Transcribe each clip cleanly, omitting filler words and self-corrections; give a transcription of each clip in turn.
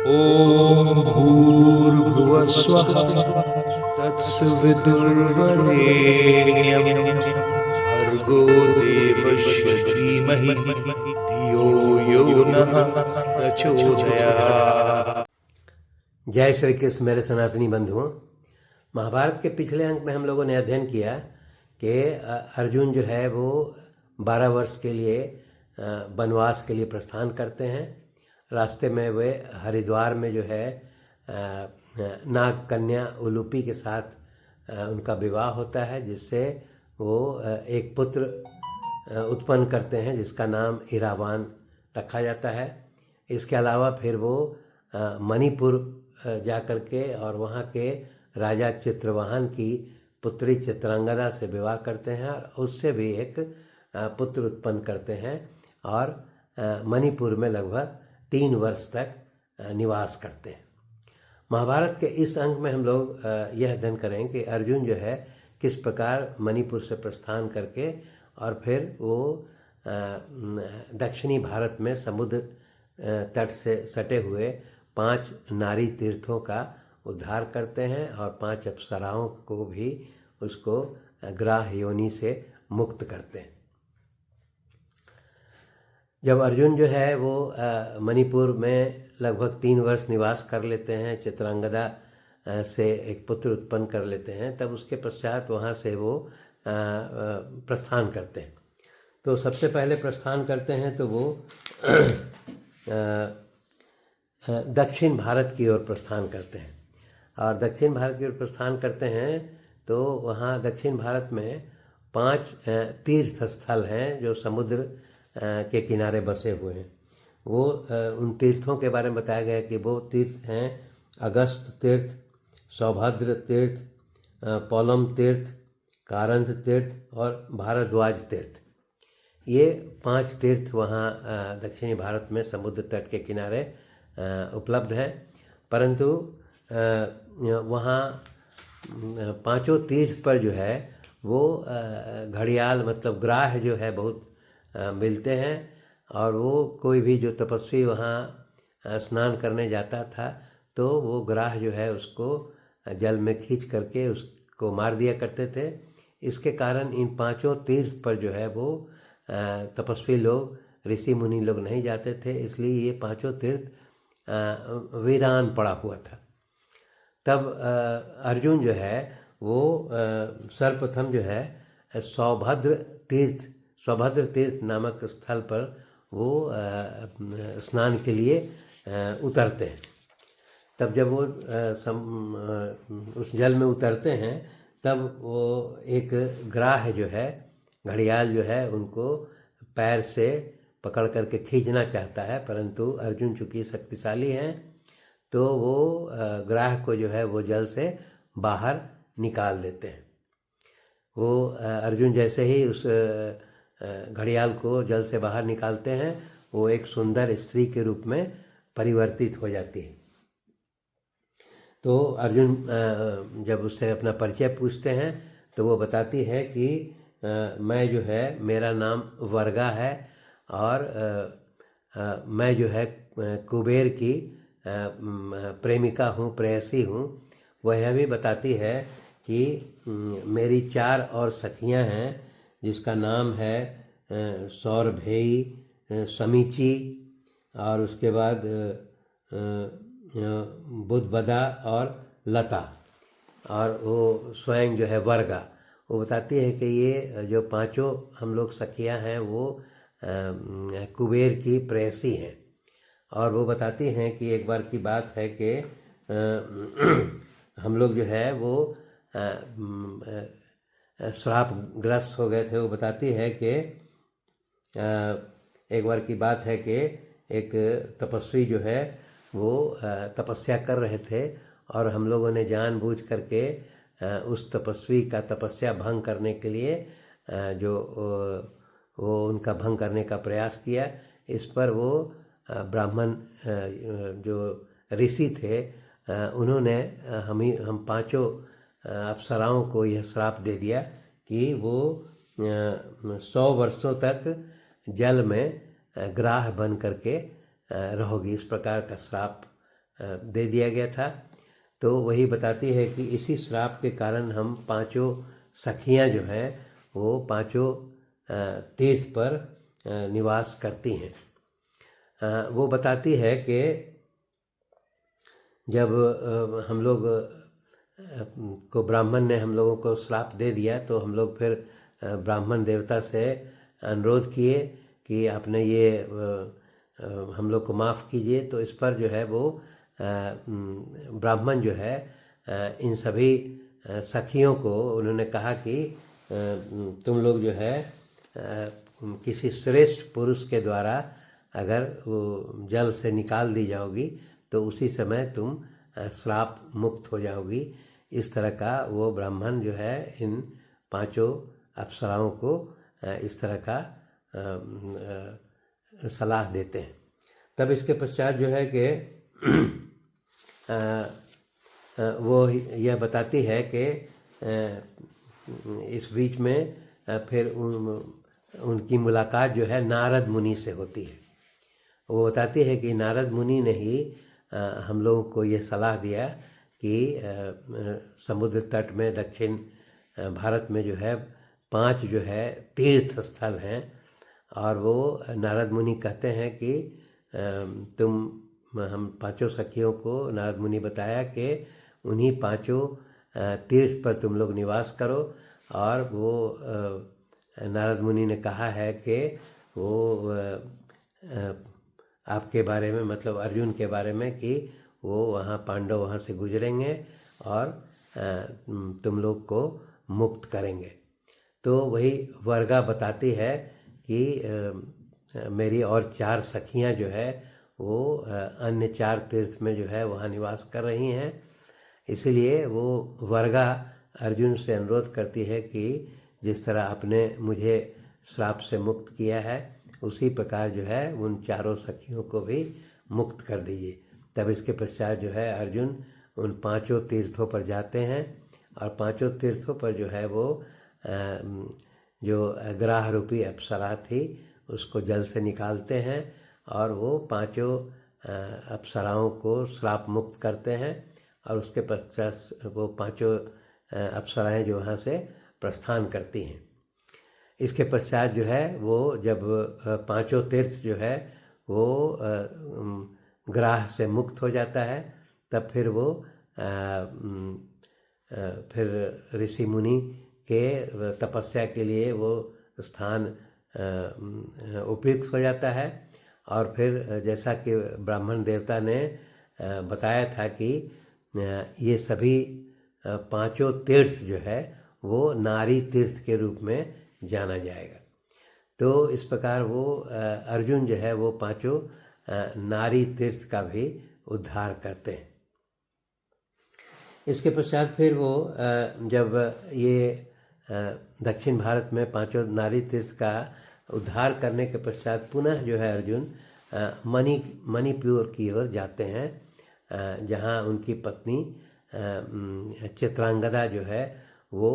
ॐ भूर्भुवः स्वः तत्सवितुर्वरेण्यं भर्गो देवस्य धीमहि धियो यो नः प्रचोदयात्। जय श्री कृष्ण मेरे सनातनी बंधुओं। महाभारत के पिछले अंक में हम लोगों ने अध्ययन किया कि अर्जुन जो है वो 12 वर्ष के लिए वनवास के लिए प्रस्थान करते हैं। रास्ते में वे हरिद्वार में जो है नाग कन्या उलूपी के साथ उनका विवाह होता है, जिससे वो एक पुत्र उत्पन्न करते हैं जिसका नाम इरावान रखा जाता है। इसके अलावा फिर वो मणिपुर जा कर के और वहाँ के राजा चित्रवाहन की पुत्री चित्रांगदा से विवाह करते हैं और उससे भी एक पुत्र उत्पन्न करते हैं और मणिपुर में लगभग 3 वर्ष तक निवास करते हैं। महाभारत के इस अंक में हम लोग यह अध्ययन करें कि अर्जुन जो है किस प्रकार मणिपुर से प्रस्थान करके और फिर वो दक्षिणी भारत में समुद्र तट से सटे हुए 5 नारी तीर्थों का उद्धार करते हैं और 5 अप्सराओं को भी उसको ग्राह योनि से मुक्त करते हैं। जब अर्जुन जो है वो मणिपुर में लगभग 3 वर्ष निवास कर लेते हैं, चित्रांगदा से एक पुत्र उत्पन्न कर लेते हैं, तब उसके पश्चात वहाँ से वो प्रस्थान करते हैं। तो सबसे पहले प्रस्थान करते हैं तो वो दक्षिण भारत की ओर प्रस्थान करते हैं और दक्षिण भारत की ओर प्रस्थान करते हैं तो वहाँ दक्षिण भारत में 5 तीर्थ स्थल हैं जो समुद्र के किनारे बसे हुए हैं। वो उन तीर्थों के बारे में बताया गया कि वो तीर्थ हैं अगस्त तीर्थ, सौभद्र तीर्थ, पौलम तीर्थ, कारंथ तीर्थ और भारद्वाज तीर्थ। ये 5 तीर्थ वहाँ दक्षिणी भारत में समुद्र तट के किनारे उपलब्ध है। परंतु वहाँ 5 तीर्थ पर जो है वो घड़ियाल मतलब ग्राह जो है बहुत मिलते हैं और वो कोई भी जो तपस्वी वहाँ स्नान करने जाता था तो वो ग्राह जो है उसको जल में खींच करके उसको मार दिया करते थे। इसके कारण इन 5 तीर्थ पर जो है वो तपस्वी लोग, ऋषि मुनि लोग नहीं जाते थे, इसलिए ये 5 तीर्थ वीरान पड़ा हुआ था। तब अर्जुन जो है वो सर्वप्रथम जो है सौभद्र तीर्थ नामक स्थल पर वो स्नान के लिए उतरते हैं। तब जब वो उस जल में उतरते हैं तब वो एक ग्राह जो है घड़ियाल जो है उनको पैर से पकड़ करके खींचना चाहता है, परंतु अर्जुन चूँकि शक्तिशाली हैं तो वो ग्राह को जो है वो जल से बाहर निकाल देते हैं। वो अर्जुन जैसे ही उस घड़ियाल को जल से बाहर निकालते हैं वो एक सुंदर स्त्री के रूप में परिवर्तित हो जाती है। तो अर्जुन जब उससे अपना परिचय पूछते हैं तो वो बताती है कि मैं जो है मेरा नाम वर्गा है और मैं जो है कुबेर की प्रेमिका हूँ, प्रेयसी हूँ। वह यह भी बताती है कि मेरी 4 और सखियाँ हैं जिसका नाम है सौरभेयी, समीची और उसके बाद बुधबदा और लता, और वो स्वयं जो है वर्गा। वो बताती है कि ये जो 5 हम लोग सखियाँ हैं वो कुबेर की प्रेयसी हैं। और वो बताती हैं कि एक बार की बात है कि हम लोग जो है वो श्रापग्रस्त हो गए थे। वो बताती है कि एक बार की बात है कि एक तपस्वी जो है वो तपस्या कर रहे थे और हम लोगों ने जानबूझ करके उस तपस्वी का तपस्या भंग करने के लिए जो वो उनका भंग करने का प्रयास किया। इस पर वो ब्राह्मण जो ऋषि थे उन्होंने हम 5 अप्सराओं को यह श्राप दे दिया कि वो 100 वर्षों तक जल में ग्राह बन करके रहोगी। इस प्रकार का श्राप दे दिया गया था। तो वही बताती है कि इसी श्राप के कारण हम पांचों सखियां जो हैं वो पांचों तीर्थ पर निवास करती हैं। वो बताती है कि जब हम लोग को ब्राह्मण ने हम लोगों को श्राप दे दिया तो हम लोग फिर ब्राह्मण देवता से अनुरोध किए कि आपने ये हम लोग को माफ़ कीजिए। तो इस पर जो है वो ब्राह्मण जो है इन सभी सखियों को उन्होंने कहा कि तुम लोग जो है किसी श्रेष्ठ पुरुष के द्वारा अगर वो जल से निकाल दी जाओगी तो उसी समय तुम श्राप मुक्त हो जाओगी। इस तरह का वो ब्राह्मण जो है इन पांचों अप्सराओं को इस तरह का सलाह देते हैं। तब इसके पश्चात जो है कि वो यह बताती है कि इस बीच में फिर उनकी मुलाकात जो है नारद मुनि से होती है। वो बताती है कि नारद मुनि ने ही हम लोगों को ये सलाह दिया कि समुद्र तट में दक्षिण भारत में जो है 5 जो है तीर्थ स्थल हैं और वो नारद मुनि कहते हैं कि हम पांचों सखियों को नारद मुनि बताया कि उन्हीं पांचों तीर्थ पर तुम लोग निवास करो। और वो नारद मुनि ने कहा है कि वो आपके बारे में मतलब अर्जुन के बारे में कि वो वहाँ पांडव वहाँ से गुजरेंगे और तुम लोग को मुक्त करेंगे। तो वही वर्गा बताती है कि मेरी और 4 सखियाँ जो है वो अन्य 4 तीर्थ में जो है वहाँ निवास कर रही हैं। इसलिए वो वर्गा अर्जुन से अनुरोध करती है कि जिस तरह आपने मुझे श्राप से मुक्त किया है उसी प्रकार जो है उन 4 सखियों को भी मुक्त कर दीजिए। तब इसके पश्चात जो है अर्जुन उन 5 तीर्थों पर जाते हैं और 5 तीर्थों पर जो है वो जो अग्राह रूपी अप्सरा थी उसको जल से निकालते हैं और वो 5 अप्सराओं को श्राप मुक्त करते हैं और उसके पश्चात वो 5 अप्सराएं जो वहाँ से प्रस्थान करती हैं। इसके पश्चात जो है वो जब 5 तीर्थ जो है वो ग्राह से मुक्त हो जाता है तब फिर वो फिर ऋषि मुनि के तपस्या के लिए वो स्थान उपयुक्त हो जाता है। और फिर जैसा कि ब्राह्मण देवता ने बताया था कि ये सभी 5 तीर्थ जो है वो नारी तीर्थ के रूप में जाना जाएगा। तो इस प्रकार वो अर्जुन जो है वो 5 नारी तीर्थ का भी उद्धार करते हैं। इसके पश्चात फिर वो जब ये दक्षिण भारत में 5 नारी तीर्थ का उद्धार करने के पश्चात पुनः जो है अर्जुन मणिपुर की ओर जाते हैं जहाँ उनकी पत्नी चित्रांगदा जो है वो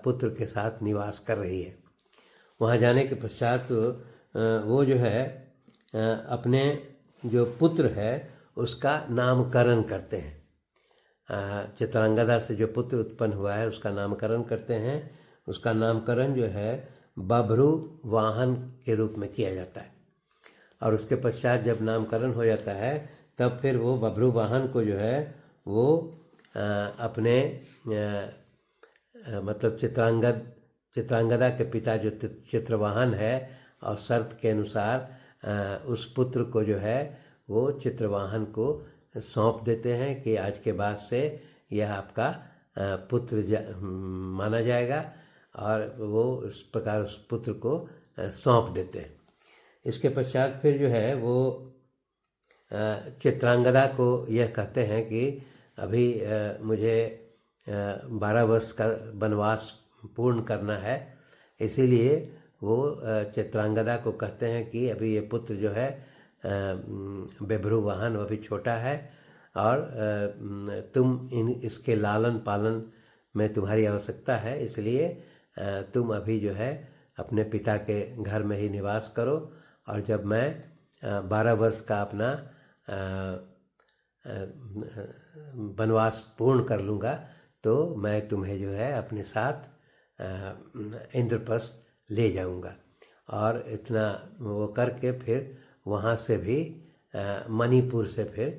पुत्र के साथ निवास कर रही है। वहाँ जाने के पश्चात वो जो है अपने जो पुत्र है उसका नामकरण करते हैं। चित्रांगदा से जो पुत्र उत्पन्न हुआ है उसका नामकरण करते हैं। उसका नामकरण जो है बभ्रू वाहन के रूप में किया जाता है और उसके पश्चात जब नामकरण हो जाता है तब फिर वो बभ्रू वाहन को जो है वो अपने मतलब चित्रांगदा के पिता जो चित्रवाहन है और शर्त के अनुसार उस पुत्र को जो है वो चित्रवाहन को सौंप देते हैं कि आज के बाद से यह आपका पुत्र माना जाएगा और वो इस प्रकार उस पुत्र को सौंप देते हैं। इसके पश्चात फिर जो है वो चित्रांगदा को यह कहते हैं कि अभी मुझे 12 वर्ष का वनवास पूर्ण करना है। इसीलिए वो चित्रांगदा को कहते हैं कि अभी ये पुत्र जो है बेभ्रू वाहन अभी छोटा है और तुम इसके लालन पालन में तुम्हारी आवश्यकता है, इसलिए तुम अभी जो है अपने पिता के घर में ही निवास करो और जब मैं 12 वर्ष का अपना वनवास पूर्ण कर लूँगा तो मैं तुम्हें जो है अपने साथ इंद्रप्रस्थ ले जाऊँगा। और इतना वो करके फिर वहाँ से भी मणिपुर से फिर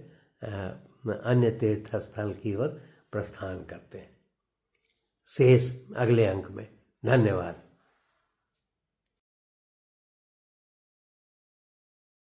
अन्य तीर्थ स्थल की ओर प्रस्थान करते हैं। शेष अगले अंक में। धन्यवाद।